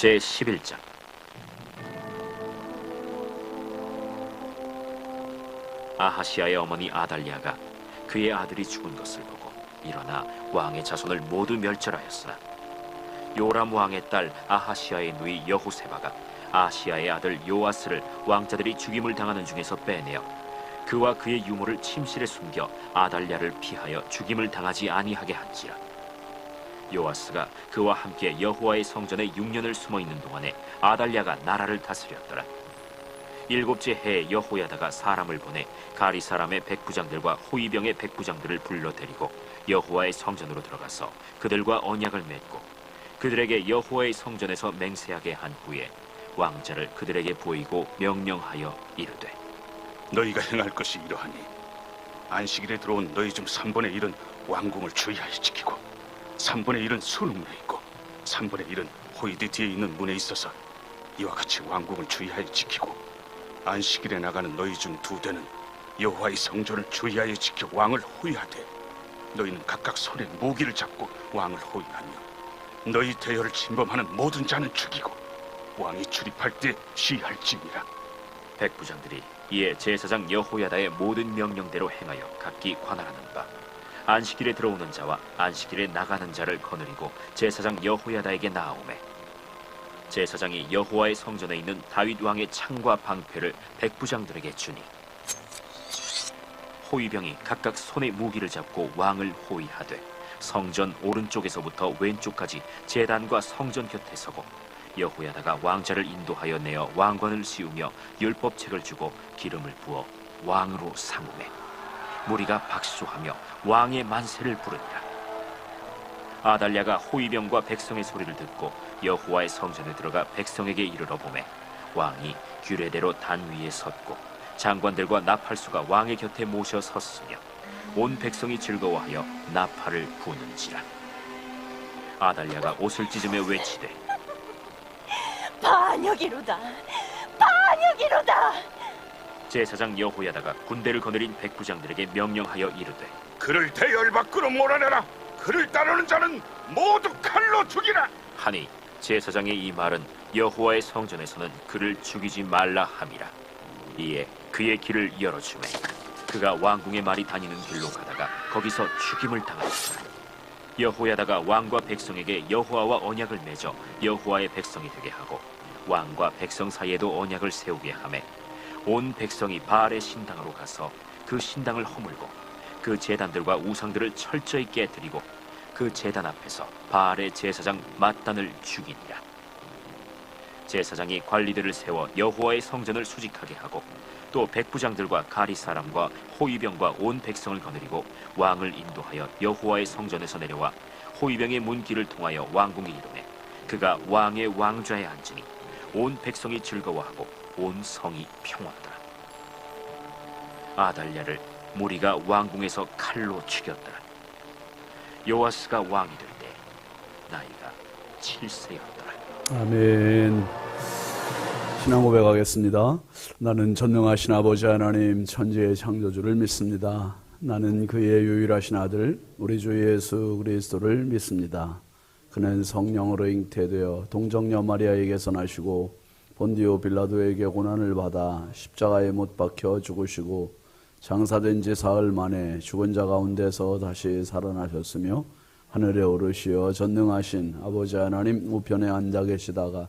제11장. 아하시아의 어머니 아달랴가 그의 아들이 죽은 것을 보고 일어나 왕의 자손을 모두 멸절하였으나 요람 왕의 딸 아하시아의 누이 여호세바가 아시아의 아들 요아스를 왕자들이 죽임을 당하는 중에서 빼내어 그와 그의 유모를 침실에 숨겨 아달랴를 피하여 죽임을 당하지 아니하게 한지라. 요아스가 그와 함께 여호와의 성전에 6년을 숨어있는 동안에 아달랴가 나라를 다스렸더라. 7째 해에 여호야다가 사람을 보내 가리 사람의 백부장들과 호위병의 백부장들을 불러 데리고 여호와의 성전으로 들어가서 그들과 언약을 맺고 그들에게 여호와의 성전에서 맹세하게 한 후에 왕자를 그들에게 보이고 명령하여 이르되, 너희가 행할 것이 이러하니 안식일에 들어온 너희 중 3분의 1은 왕궁을 주의하여 지키고 3분의 1은 수릉문에 있고 3분의 1은 호이드 뒤에 있는 문에 있어서 이와 같이 왕궁을 주의하여 지키고 안식일에 나가는 너희 중 2대는 여호와의 성전을 주의하여 지켜 왕을 호위하되 너희는 각각 손에 무기를 잡고 왕을 호위하며 너희 대열을 침범하는 모든 자는 죽이고 왕이 출입할 때 시할지니라. 백부장들이 이에 제사장 여호야다의 모든 명령대로 행하여 각기 관할하는 바 안식일에 들어오는 자와 안식일에 나가는 자를 거느리고 제사장 여호야다에게 나아오매 제사장이 여호와의 성전에 있는 다윗 왕의 창과 방패를 백부장들에게 주니 호위병이 각각 손에 무기를 잡고 왕을 호위하되 성전 오른쪽에서부터 왼쪽까지 제단과 성전 곁에 서고 여호야다가 왕자를 인도하여 내어 왕관을 씌우며 율법책을 주고 기름을 부어 왕으로 삼으매 무리가 박수하며 왕의 만세를 부르니라. 아달랴가 호위병과 백성의 소리를 듣고 여호와의 성전에 들어가 백성에게 이르러 보매 왕이 규례대로 단 위에 섰고 장관들과 나팔수가 왕의 곁에 모셔 섰으며 온 백성이 즐거워하여 나팔을 부는지라. 아달랴가 옷을 찢으며 외치되, 반역이로다, 반역이로다. 제사장 여호야다가 군대를 거느린 백부장들에게 명령하여 이르되, 그를 대열 밖으로 몰아내라. 그를 따르는 자는 모두 칼로 죽이라 하니 제사장의 이 말은 여호와의 성전에서는 그를 죽이지 말라 함이라. 이에 그의 길을 열어주매 그가 왕궁의 말이 다니는 길로 가다가 거기서 죽임을 당하였더라. 여호야다가 왕과 백성에게 여호와와 언약을 맺어 여호와의 백성이 되게 하고 왕과 백성 사이에도 언약을 세우게 하매 온 백성이 바알의 신당으로 가서 그 신당을 허물고 그 제단들과 우상들을 철저히 깨뜨리고 그 제단 앞에서 바알의 제사장 맏단을 죽이니라. 제사장이 관리들을 세워 여호와의 성전을 수직하게 하고 또 백부장들과 가리 사람과 호위병과 온 백성을 거느리고 왕을 인도하여 여호와의 성전에서 내려와 호위병의 문길을 통하여 왕궁에 이르매 그가 왕의 왕좌에 앉으니 온 백성이 즐거워하고 온 성이 평화하더라. 아달랴를 무리가 왕궁에서 칼로 죽였더라. 요아스가 왕이 될 때 나이가 7세였더라. 아멘. 신앙 고백하겠습니다. 나는 전능하신 아버지 하나님 천지의 창조주를 믿습니다. 나는 그의 유일하신 아들 우리 주 예수 그리스도를 믿습니다. 그는 성령으로 잉태되어 동정녀 마리아에게서 나시고 본디오 빌라도에게 고난을 받아 십자가에 못 박혀 죽으시고 장사된 지 사흘 만에 죽은 자 가운데서 다시 살아나셨으며 하늘에 오르시어 전능하신 아버지 하나님 우편에 앉아 계시다가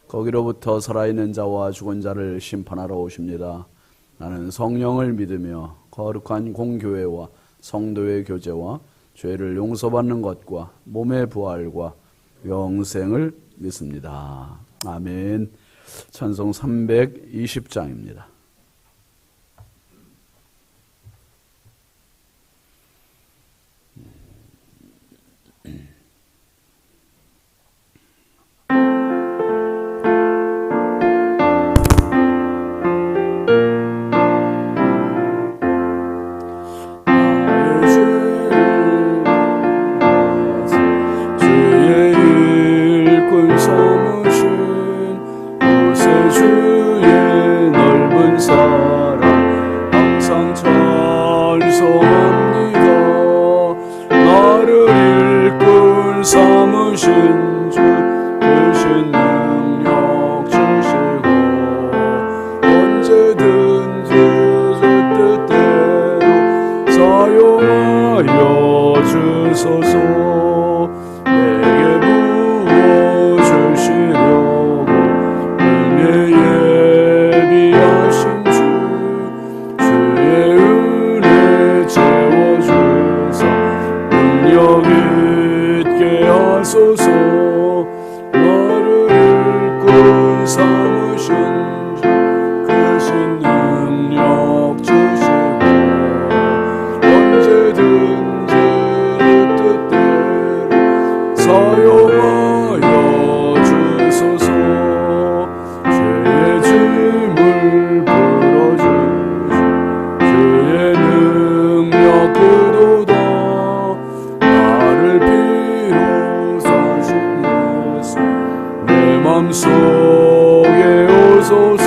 거기로부터 살아있는 자와 죽은 자를 심판하러 오십니다. 나는 성령을 믿으며 거룩한 공교회와 성도의 교제와 죄를 용서받는 것과 몸의 부활과 영생을 믿습니다. 아멘. 찬송 320장입니다. 삼으신 주 되신 주소서. 내게 부어주시려고 은혜 예비하신 주, 주의 은혜 채워주사 능력 있게 하소서. 나를 일꾼 삼으신 주, 크신 능력 주시고 언제든지 뜻대로 사용하여 주소서. 죄의 짐을 풀어주시 주의 능력 그도다. 나를 피로 사신 예수 내 맘속에 오소서.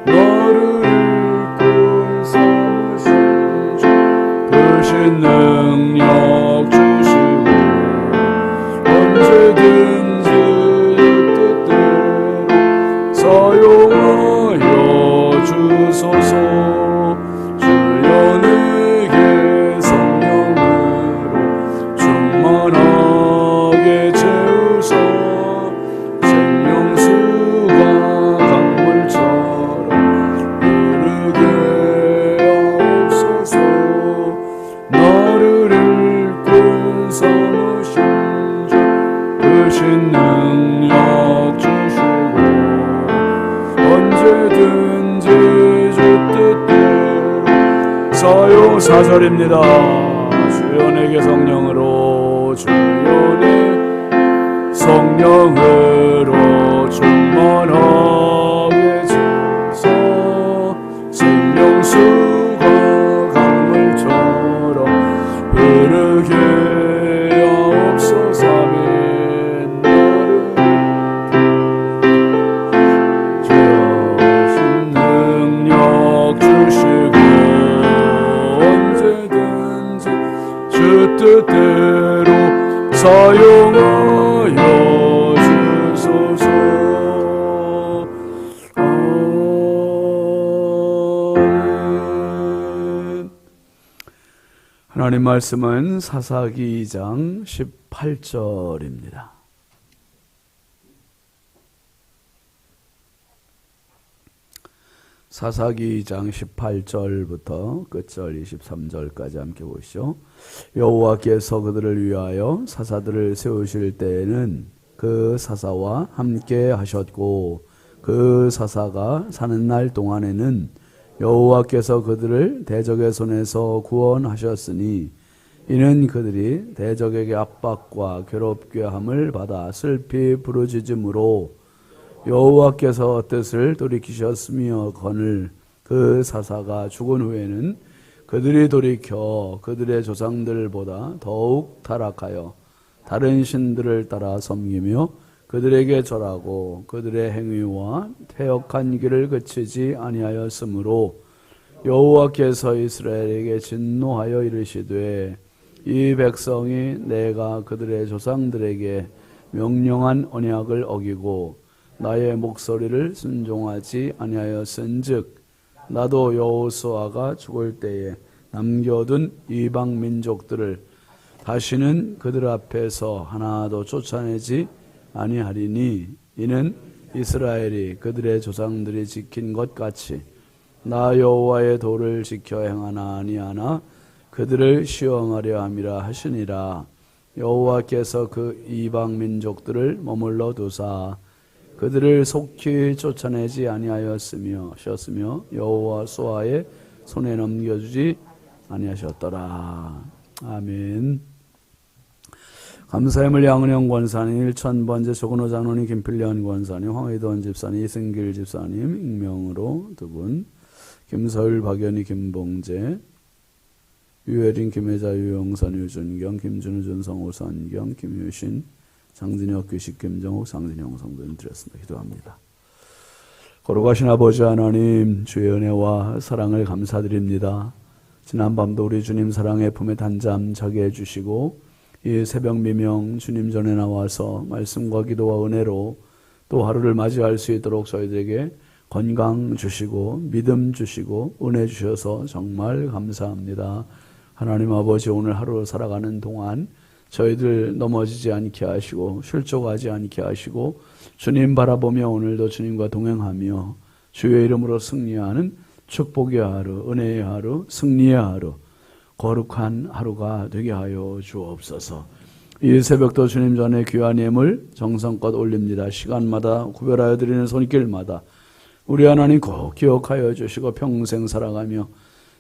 나를 일꾼 삼으신 주, 크신 능력 주시고 언제든지 뜻대로 사용하여 주소서. 주여 내게 성령으로 충만하게 채우사 생명수가 강물처럼 흐르게 하옵소서. 나를 일꾼 삼으신 주, 크신 능력 주시고 언제든지 주 뜻대로 사용. 4절입니다. 주여 내게 성령으로, 주여 내 성령으로 충만하게 채우사 생명수가 강물처럼 흐르게 하옵소서. 아멘. 주신 능력 주시고 언제든지 주 뜻대로 사용하여 주소서. 아멘. 하나님 말씀은 사사기 2장 18절입니다. 사사기 2장 18절부터 끝절 23절까지 함께 보시죠. 여호와께서 그들을 위하여 사사들을 세우실 때에는 그 사사와 함께 하셨고 그 사사가 사는 날 동안에는 여호와께서 그들을 대적의 손에서 구원하셨으니 이는 그들이 대적에게 압박과 괴롭게 함을 받아 슬피 부르짖음으로 여호와께서 뜻을 돌이키셨으며 거늘 그 사사가 죽은 후에는 그들이 돌이켜 그들의 조상들보다 더욱 타락하여 다른 신들을 따라 섬기며 그들에게 절하고 그들의 행위와 퇴역한 길을 그치지 아니하였으므로 여호와께서 이스라엘에게 진노하여 이르시되 이 백성이 내가 그들의 조상들에게 명령한 언약을 어기고 나의 목소리를 순종하지 아니하였은즉 나도 여호수아가 죽을 때에 남겨둔 이방 민족들을 다시는 그들 앞에서 하나도 쫓아내지 아니하리니 이는 이스라엘이 그들의 조상들이 지킨 것 같이 나 여호와의 도를 지켜 행하나 아니하나 그들을 시험하려 함이라 하시니라. 여호와께서 그 이방 민족들을 머물러 두사 그들을 속히 쫓아내지 아니하였으며 여호와 수아의 손에 넘겨주지 아니하셨더라. 아멘. 감사함을 양은영 권사님, 1000번째 조근호 장로님, 김필련 권사님, 황의돈 집사님, 이승길 집사님 익명으로 두 분, 김서율, 박연희, 김봉재, 유혜린, 김혜자, 유영선, 유준경, 김준우, 준성호, 선경, 김유신, 장진혁, 귀식, 김정욱, 장진영 성도님 드렸습니다. 기도합니다. 거룩하신 아버지 하나님, 주의 은혜와 사랑을 감사드립니다. 지난밤도 우리 주님 사랑의 품에 단잠자게 해주시고 이 새벽 미명 주님 전에 나와서 말씀과 기도와 은혜로 또 하루를 맞이할 수 있도록 저희들에게 건강 주시고 믿음 주시고 은혜 주셔서 정말 감사합니다. 하나님 아버지, 오늘 하루 살아가는 동안 저희들 넘어지지 않게 하시고 실족하지 않게 하시고 주님 바라보며 오늘도 주님과 동행하며 주의 이름으로 승리하는 축복의 하루, 은혜의 하루, 승리의 하루, 거룩한 하루가 되게 하여 주옵소서. 이 새벽도 주님 전에 귀한 예물 정성껏 올립니다. 시간마다 구별하여 드리는 손길마다 우리 하나님 꼭 기억하여 주시고 평생 살아가며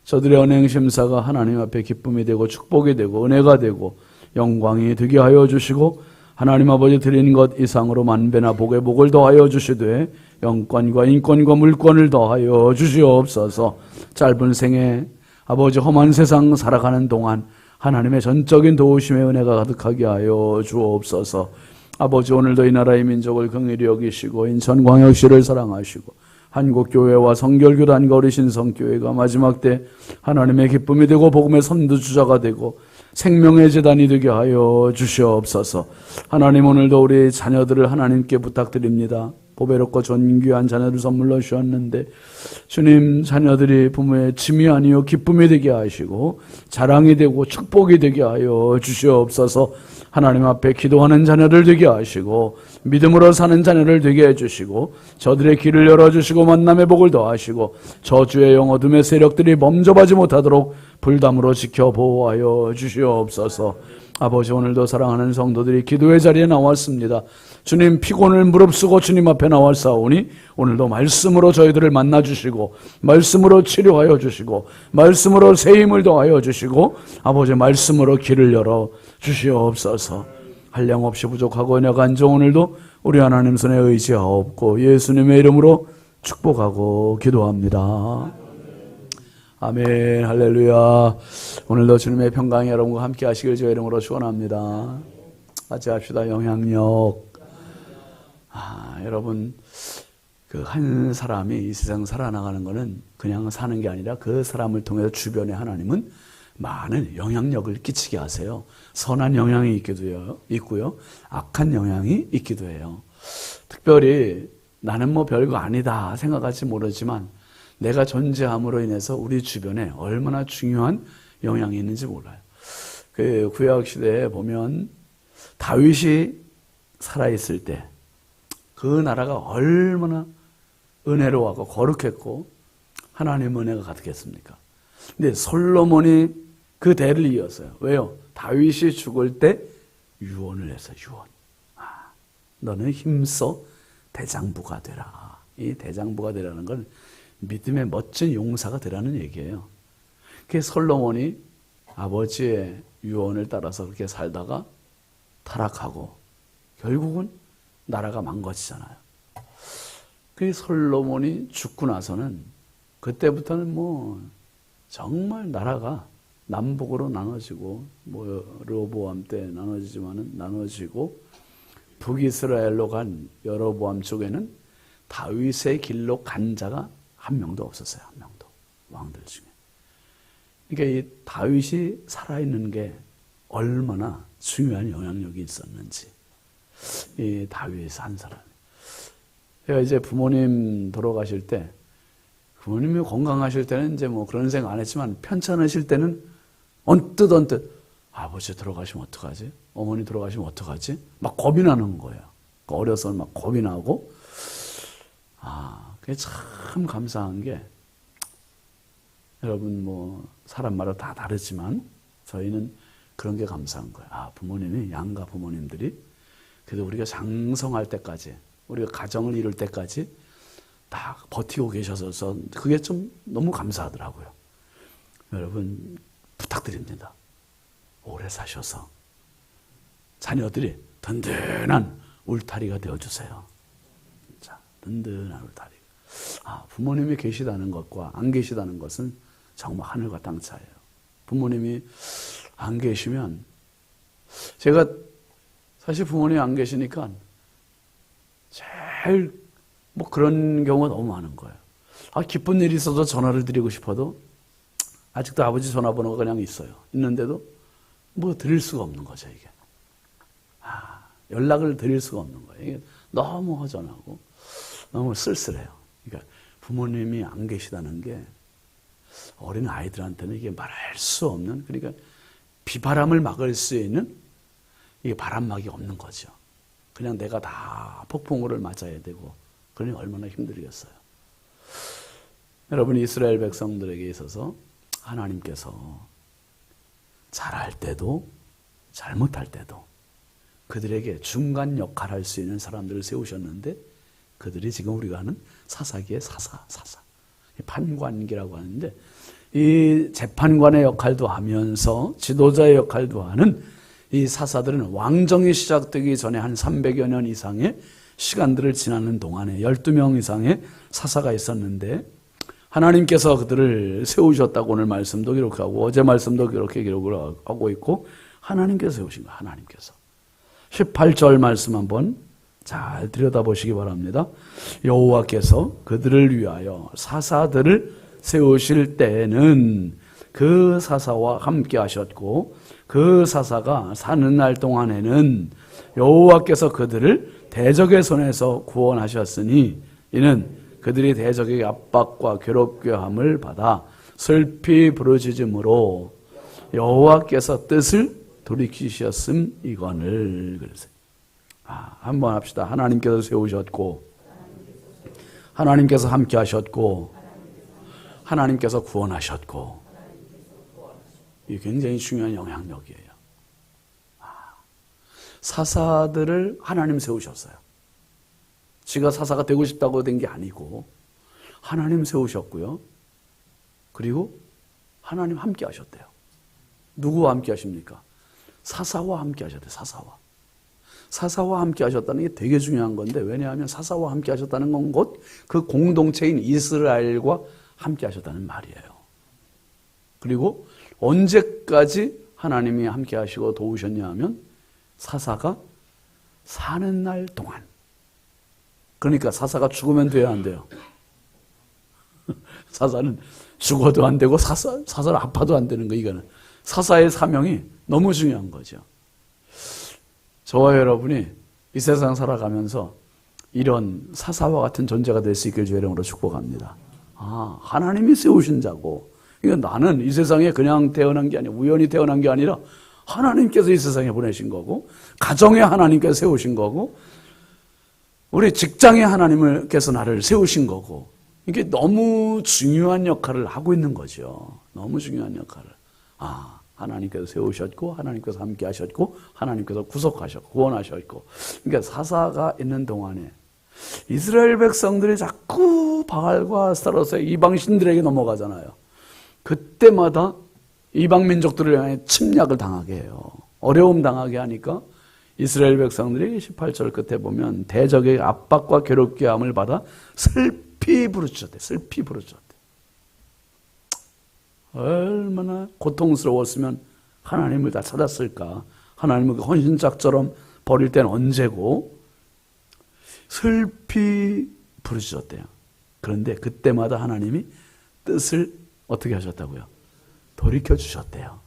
저들의 언행심사가 하나님 앞에 기쁨이 되고 축복이 되고 은혜가 되고 영광이 되게 하여 주시고 하나님 아버지 드린 것 이상으로 만배나 복에 복을 더하여 주시되 영권과 인권과 물권을 더하여 주시옵소서. 짧은 생에 아버지 험한 세상 살아가는 동안 하나님의 전적인 도우심의 은혜가 가득하게 하여 주옵소서. 아버지, 오늘도 이 나라의 민족을 긍휼히 여기시고 인천광역시를 사랑하시고 한국교회와 성결교단과 우리 신성교회가 마지막 때 하나님의 기쁨이 되고 복음의 선두주자가 되고 생명의 재단이 되게 하여 주시옵소서. 하나님, 오늘도 우리 자녀들을 하나님께 부탁드립니다. 보배롭고 존귀한 자녀를 선물로 주셨는데 주님, 자녀들이 부모의 짐이 아니요 기쁨이 되게 하시고 자랑이 되고 축복이 되게 하여 주시옵소서. 하나님 앞에 기도하는 자녀를 되게 하시고 믿음으로 사는 자녀를 되게 해주시고 저들의 길을 열어주시고 만남의 복을 더하시고 저주의 영 어둠의 세력들이 범접하지 못하도록 불담으로 지켜 보호하여 주시옵소서. 아버지, 오늘도 사랑하는 성도들이 기도의 자리에 나왔습니다. 주님, 피곤을 무릅쓰고 주님 앞에 나왔사오니 오늘도 말씀으로 저희들을 만나주시고 말씀으로 치료하여 주시고 말씀으로 새 힘을 더하여 주시고 아버지, 말씀으로 길을 열어 주시옵소서. 한량없이 부족하고 연약한 오늘도 우리 하나님 손에 의지하옵고 예수님의 이름으로 축복하고 기도합니다. 아멘. 할렐루야. 오늘도 주님의 평강이 여러분과 함께 하시길 주의 이름으로 축원합니다. 같이 합시다. 영향력. 여러분, 그 한 사람이 이 세상 살아나가는 것은 그냥 사는 게 아니라 그 사람을 통해서 주변에 하나님은 많은 영향력을 끼치게 하세요. 선한 영향이 있고요. 악한 영향이 있기도 해요. 특별히 나는 뭐 별거 아니다 생각할지 모르지만 내가 존재함으로 인해서 우리 주변에 얼마나 중요한 영향이 있는지 몰라요. 그 구약 시대에 보면 다윗이 살아있을 때 그 나라가 얼마나 은혜로워하고 거룩했고 하나님의 은혜가 가득했습니까? 근데 솔로몬이 그 대를 이었어요. 왜요? 다윗이 죽을 때 유언을 했어요. 유언. 너는 힘써 대장부가 되라. 이 대장부가 되라는 건 믿음의 멋진 용사가 되라는 얘기예요. 그 솔로몬이 아버지의 유언을 따라서 그렇게 살다가 타락하고 결국은 나라가 망가지잖아요. 그 솔로몬이 죽고 나서는 그때부터는 뭐 정말 나라가 남북으로 나눠지고 뭐 여로보암 때 나눠지지만은 나눠지고 북이스라엘로 간 여로보암 쪽에는 다윗의 길로 간 자가 한 명도 없었어요. 한 명도. 왕들 중에. 그러니까 이 다윗이 살아있는 게 얼마나 중요한 영향력이 있었는지. 이 다윗 한 사람. 제가 이제 부모님 돌아가실 때, 부모님이 건강하실 때는 이제 뭐 그런 생각 안 했지만 편찮으실 때는 언뜻 아버지 돌아가시면 어떡하지? 어머니 돌아가시면 어떡하지? 막 겁이 나는 거예요. 어려서 막 겁이 나고. 그게 참 감사한 게, 여러분 뭐 사람마다 다 다르지만 저희는 그런 게 감사한 거예요. 부모님이, 양가 부모님들이 그래도 우리가 장성할 때까지, 우리가 가정을 이룰 때까지 다 버티고 계셔서 그게 좀 너무 감사하더라고요. 여러분 부탁드립니다. 오래 사셔서 자녀들이 든든한 울타리가 되어주세요. 자, 든든한 울타리. 부모님이 계시다는 것과 안 계시다는 것은 정말 하늘과 땅 차이예요. 부모님이 안 계시면, 제가 사실 부모님이 안 계시니까 제일 뭐 그런 경우가 너무 많은 거예요. 기쁜 일이 있어도 전화를 드리고 싶어도 아직도 아버지 전화번호가 그냥 있어요. 있는데도 뭐 드릴 수가 없는 거죠, 이게. 연락을 드릴 수가 없는 거예요. 이게 너무 허전하고 너무 쓸쓸해요. 그러니까 부모님이 안 계시다는 게 어린 아이들한테는 이게 말할 수 없는, 그러니까 비바람을 막을 수 있는 이게 바람막이 없는 거죠. 그냥 내가 다 폭풍우를 맞아야 되고, 그러니 얼마나 힘들겠어요. 여러분, 이스라엘 백성들에게 있어서 하나님께서 잘할 때도 잘못할 때도 그들에게 중간 역할을 할 수 있는 사람들을 세우셨는데, 그들이 지금 우리가 하는 사사기의 사사. 판관기라고 하는데, 이 재판관의 역할도 하면서 지도자의 역할도 하는 이 사사들은 왕정이 시작되기 전에 한 300여 년 이상의 시간들을 지나는 동안에 12명 이상의 사사가 있었는데, 하나님께서 그들을 세우셨다고 오늘 말씀도 기록하고 어제 말씀도 그렇게 기록을 하고 있고, 하나님께서 세우신 거예요. 하나님께서. 18절 말씀 한번 잘 들여다보시기 바랍니다. 여호와께서 그들을 위하여 사사들을 세우실 때에는 그 사사와 함께 하셨고, 그 사사가 사는 날 동안에는 여호와께서 그들을 대적의 손에서 구원하셨으니, 이는 그들이 대적의 압박과 괴롭게 함을 받아 슬피 부르짖음으로 여호와께서 뜻을 돌이키셨음이거늘. 그래서 한번 합시다. 하나님께서 세우셨고, 하나님께서 함께 하셨고, 하나님께서 구원하셨고. 이게 굉장히 중요한 영향력이에요. 사사들을 하나님 세우셨어요. 지가 사사가 되고 싶다고 된 게 아니고 하나님 세우셨고요. 그리고 하나님 함께 하셨대요. 누구와 함께 하십니까? 사사와 함께 하셨대요. 사사와 함께 하셨다는 게 되게 중요한 건데, 왜냐하면 사사와 함께 하셨다는 건 곧 그 공동체인 이스라엘과 함께 하셨다는 말이에요. 그리고 언제까지 하나님이 함께 하시고 도우셨냐 하면 사사가 사는 날 동안. 그러니까 사사가 죽으면 돼야 안 돼요. 사사는 죽어도 안 되고 사사는 아파도 안 되는 거. 이거는 사사의 사명이 너무 중요한 거죠. 저와 여러분이 이 세상 살아가면서 이런 사사와 같은 존재가 될 수 있길 주의 이름으로 축복합니다. 하나님이 세우신 자고, 그러니까 나는 이 세상에 그냥 태어난 게 아니라, 우연히 태어난 게 아니라 하나님께서 이 세상에 보내신 거고, 가정에 하나님께서 세우신 거고, 우리 직장에 하나님께서 나를 세우신 거고, 이게 너무 중요한 역할을 하고 있는 거죠. 너무 중요한 역할을. 하나님께서 세우셨고, 하나님께서 함께 하셨고, 하나님께서 구속하셨고, 구원하셨고. 그러니까 사사가 있는 동안에 이스라엘 백성들이 자꾸 바알과 아스타롯의 이방 신들에게 넘어가잖아요. 그때마다 이방 민족들을 향해 침략을 당하게 해요. 어려움 당하게 하니까 이스라엘 백성들이 18절 끝에 보면 대적의 압박과 괴롭게 함을 받아 슬피 부르짖었대. 슬피 부르짖었대. 얼마나 고통스러웠으면 하나님을 다 찾았을까. 하나님을 헌신짝처럼 버릴 때는 언제고. 슬피 부르짖었대요. 그런데 그때마다 하나님이 뜻을 어떻게 하셨다고요? 돌이켜 주셨대요.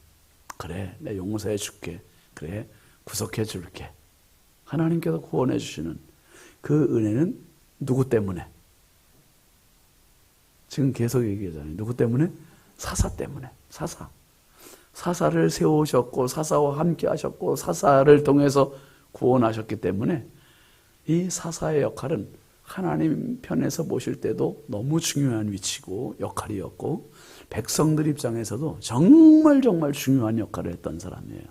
그래, 내 용서해 줄게. 그래, 구속해 줄게. 하나님께서 구원해 주시는 그 은혜는 누구 때문에? 지금 계속 얘기하잖아요. 누구 때문에? 사사 때문에. 사사를 세우셨고, 사사와 함께 하셨고, 사사를 통해서 구원하셨기 때문에 이 사사의 역할은 하나님 편에서 보실 때도 너무 중요한 위치고 역할이었고, 백성들 입장에서도 정말 중요한 역할을 했던 사람이에요.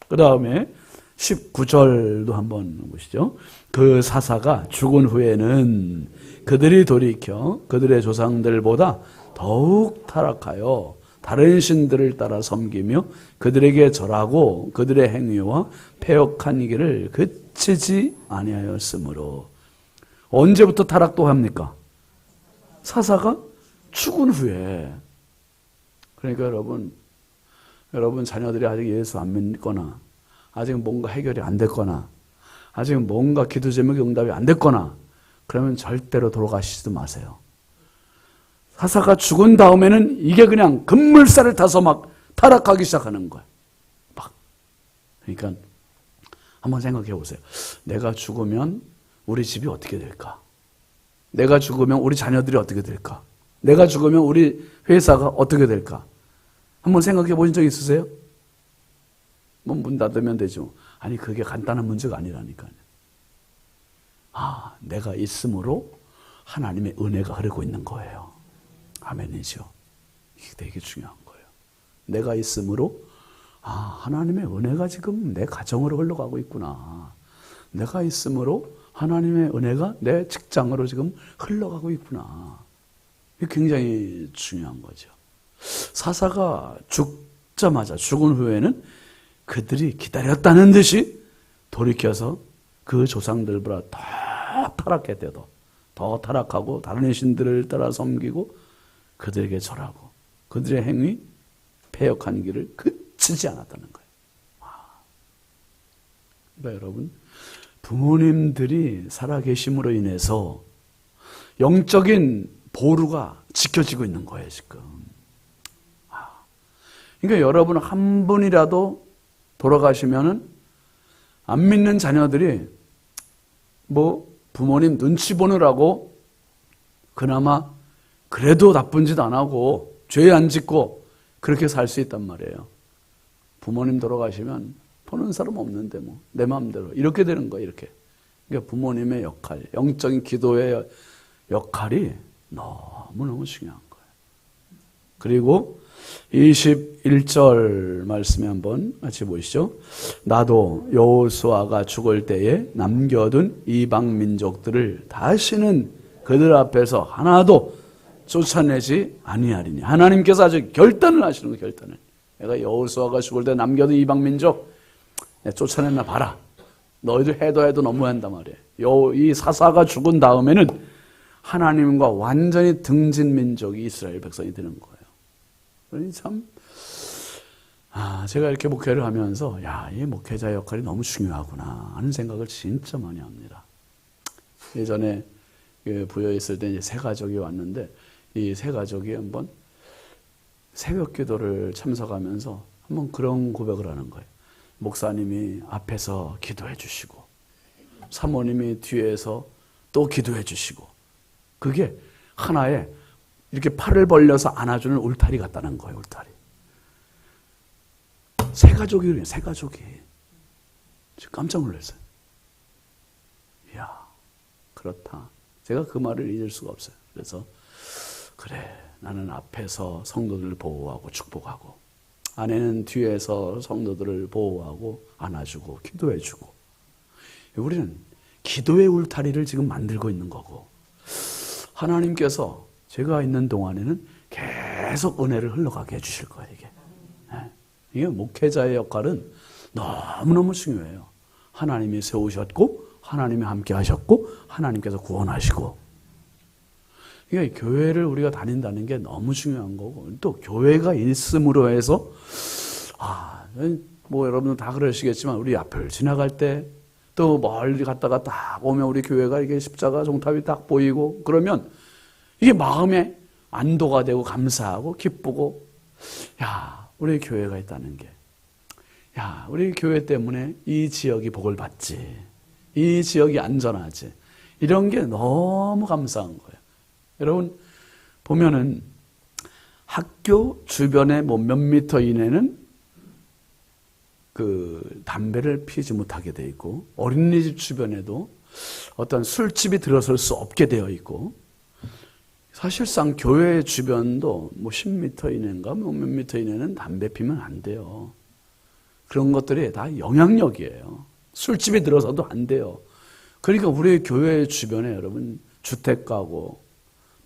그 다음에 19절도 한번 보시죠. 그 사사가 죽은 후에는 그들이 돌이켜 그들의 조상들보다 더욱 타락하여 다른 신들을 따라 섬기며 그들에게 절하고 그들의 행위와 패역한 길을 그치지 아니하였으므로. 언제부터 타락도 합니까? 사사가 죽은 후에. 그러니까 여러분 자녀들이 아직 예수 안 믿거나, 아직 뭔가 해결이 안 됐거나, 아직 뭔가 기도 제목이 응답이 안 됐거나, 그러면 절대로 돌아가시지도 마세요. 사사가 죽은 다음에는 이게 그냥 급물살을 타서 막 타락하기 시작하는 거예요. 막. 그러니까 한번 생각해 보세요. 내가 죽으면 우리 집이 어떻게 될까? 내가 죽으면 우리 자녀들이 어떻게 될까? 내가 죽으면 우리 회사가 어떻게 될까? 한번 생각해 보신 적 있으세요? 뭐 문 닫으면 되죠. 아니, 그게 간단한 문제가 아니라니까요. 아, 내가 있음으로 하나님의 은혜가 흐르고 있는 거예요. 아멘이죠. 이게 되게 중요한 거예요. 내가 있음으로 하나님의 은혜가 지금 내 가정으로 흘러가고 있구나. 내가 있음으로 하나님의 은혜가 내 직장으로 지금 흘러가고 있구나. 이게 굉장히 중요한 거죠. 사사가 죽자마자 죽은 후에는 그들이 기다렸다는 듯이 돌이켜서 그 조상들보다 더 타락했대도 더 타락하고 다른 신들을 따라 섬기고 그들에게 절하고 그들의 행위 패역한 길을 그치지 않았다는 거예요. 그러니까 여러분, 부모님들이 살아계심으로 인해서 영적인 보루가 지켜지고 있는 거예요, 지금. 그러니까 여러분 한 분이라도 돌아가시면은 안 믿는 자녀들이 뭐 부모님 눈치 보느라고 그나마 그래도 나쁜 짓 안 하고 죄 안 짓고 그렇게 살 수 있단 말이에요. 부모님 돌아가시면 보는 사람 없는데 뭐 내 마음대로 이렇게 되는 거예요. 이렇게. 그러니까 부모님의 역할, 영적인 기도의 역할이 너무너무 중요한 거예요. 그리고 21절 말씀에 한번 같이 보시죠. 나도 여호수아가 죽을 때에 남겨둔 이방 민족들을 다시는 그들 앞에서 하나도 쫓아내지 아니하리니. 하나님께서 아주 결단을 하시는 거예요. 결단을. 내가 여호수아가 죽을 때 남겨둔 이방 민족 쫓아냈나 봐라. 너희들 해도 너무한단 말이에요. 이 사사가 죽은 다음에는 하나님과 완전히 등진 민족이 이스라엘 백성이 되는 거예요. 그러니 참, 제가 이렇게 목회를 하면서, 이 목회자의 역할이 너무 중요하구나 하는 생각을 진짜 많이 합니다. 예전에 부여에 있을 때 이제 세 가족이 왔는데, 이 세 가족이 한번 새벽 기도를 참석하면서 한번 그런 고백을 하는 거예요. 목사님이 앞에서 기도해 주시고, 사모님이 뒤에서 또 기도해 주시고, 그게 하나의 이렇게 팔을 벌려서 안아주는 울타리 같다는 거예요. 울타리. 세 가족이래요. 세 가족이. 깜짝 놀랐어요. 이야, 그렇다. 제가 그 말을 잊을 수가 없어요. 그래서 그래, 나는 앞에서 성도들을 보호하고 축복하고 아내는 뒤에서 성도들을 보호하고 안아주고 기도해주고, 우리는 기도의 울타리를 지금 만들고 있는 거고, 하나님께서 제가 있는 동안에는 계속 은혜를 흘러가게 해주실 거예요. 이게 목회자의 역할은 너무너무 중요해요. 하나님이 세우셨고 하나님이 함께 하셨고 하나님께서 구원하시고, 그러니까 교회를 우리가 다닌다는 게 너무 중요한 거고, 또 교회가 있음으로 해서 뭐 여러분들 다 그러시겠지만 우리 앞을 지나갈 때 또 멀리 갔다가 딱 오면 우리 교회가 이게 십자가 종탑이 딱 보이고 그러면 이게 마음에 안도가 되고 감사하고 기쁘고, 우리 교회가 있다는 게, 우리 교회 때문에 이 지역이 복을 받지, 이 지역이 안전하지, 이런 게 너무 감사한 거예요. 여러분 보면은 학교 주변에 뭐 몇 미터 이내는 그 담배를 피우지 못하게 돼 있고, 어린이집 주변에도 어떤 술집이 들어설 수 없게 되어 있고, 사실상 교회 주변도 뭐 10m 이내인가 뭐 몇 미터 이내는 담배 피면 안 돼요. 그런 것들이 다 영향력이에요. 술집이 들어서도 안 돼요. 그러니까 우리 교회 주변에 여러분 주택가고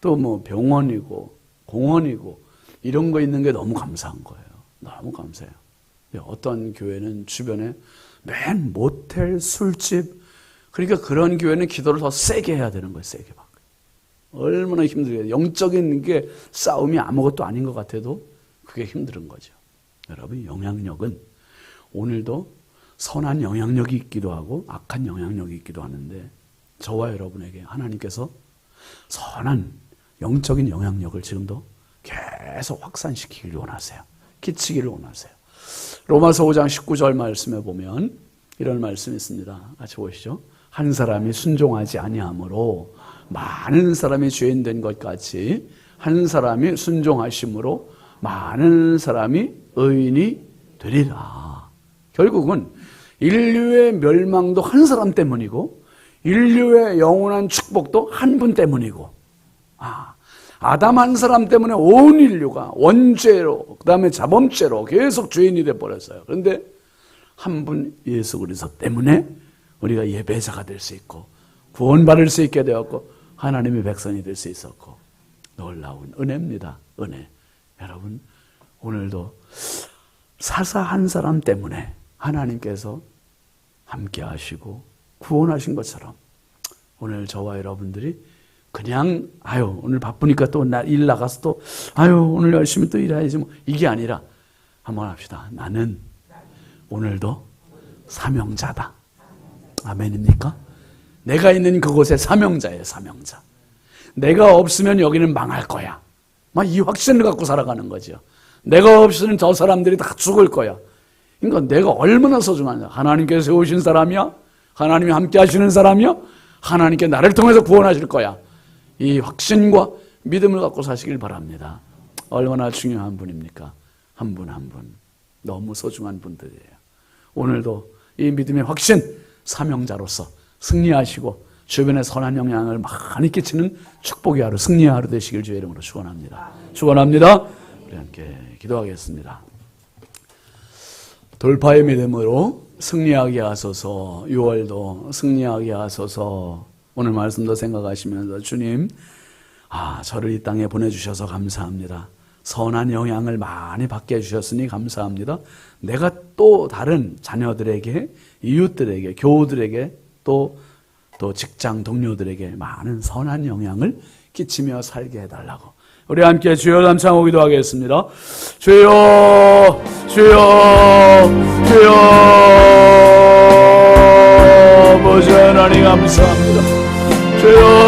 또 뭐 병원이고 공원이고 이런 거 있는 게 너무 감사한 거예요. 너무 감사해요. 어떤 교회는 주변에 맨 모텔, 술집, 그러니까 그런 교회는 기도를 더 세게 해야 되는 거예요. 세게 막. 얼마나 힘들게요. 영적인 게 싸움이 아무것도 아닌 것 같아도 그게 힘든 거죠. 여러분, 영향력은 오늘도 선한 영향력이 있기도 하고 악한 영향력이 있기도 하는데, 저와 여러분에게 하나님께서 선한 영적인 영향력을 지금도 계속 확산시키기를 원하세요. 끼치기를 원하세요. 로마서 5장 19절 말씀에 보면 이런 말씀이 있습니다. 같이 보시죠. 한 사람이 순종하지 아니하므로 많은 사람이 죄인 된 것 같이 한 사람이 순종하심으로 많은 사람이 의인이 되리라. 결국은 인류의 멸망도 한 사람 때문이고 인류의 영원한 축복도 한 분 때문이고, 아담 한 사람 때문에 온 인류가 원죄로, 그 다음에 자범죄로 계속 죄인이 되어버렸어요. 그런데 한 분 예수 그리스도 때문에 우리가 예배자가 될 수 있고 구원받을 수 있게 되었고 하나님의 백성이 될 수 있었고, 놀라운 은혜입니다. 은혜. 여러분, 오늘도 사사 한 사람 때문에 하나님께서 함께 하시고 구원하신 것처럼 오늘 저와 여러분들이 그냥 오늘 바쁘니까 또 일 나가서 또 오늘 열심히 또 일해야지 뭐, 이게 아니라 한번 합시다. 나는 오늘도 사명자다. 아멘입니까? 내가 있는 그곳에 사명자예요. 사명자. 내가 없으면 여기는 망할 거야. 막 이 확신을 갖고 살아가는 거죠. 내가 없으면 저 사람들이 다 죽을 거야. 그러니까 내가 얼마나 소중하냐. 하나님께서 세우신 사람이야. 하나님이 함께 하시는 사람이야. 하나님께 나를 통해서 구원하실 거야. 이 확신과 믿음을 갖고 사시길 바랍니다. 얼마나 중요한 분입니까? 한 분 한 분. 너무 소중한 분들이에요. 오늘도 이 믿음의 확신, 사명자로서 승리하시고 주변에 선한 영향을 많이 끼치는 축복의 하루, 승리의 하루 되시길 주의 이름으로 축원합니다. 축원합니다. 우리 함께 기도하겠습니다. 돌파의 믿음으로 승리하게 하소서. 6월도 승리하게 하소서. 오늘 말씀도 생각하시면서 주님, 저를 이 땅에 보내주셔서 감사합니다. 선한 영향을 많이 받게 해주셨으니 감사합니다. 내가 또 다른 자녀들에게, 이웃들에게, 교우들에게, 또 직장 동료들에게 많은 선한 영향을 끼치며 살게 해달라고. 우리 함께 주여 감사하고 기도하겠습니다. 주여, 주여, 주여. 아버지 하나님 감사합니다. 주여.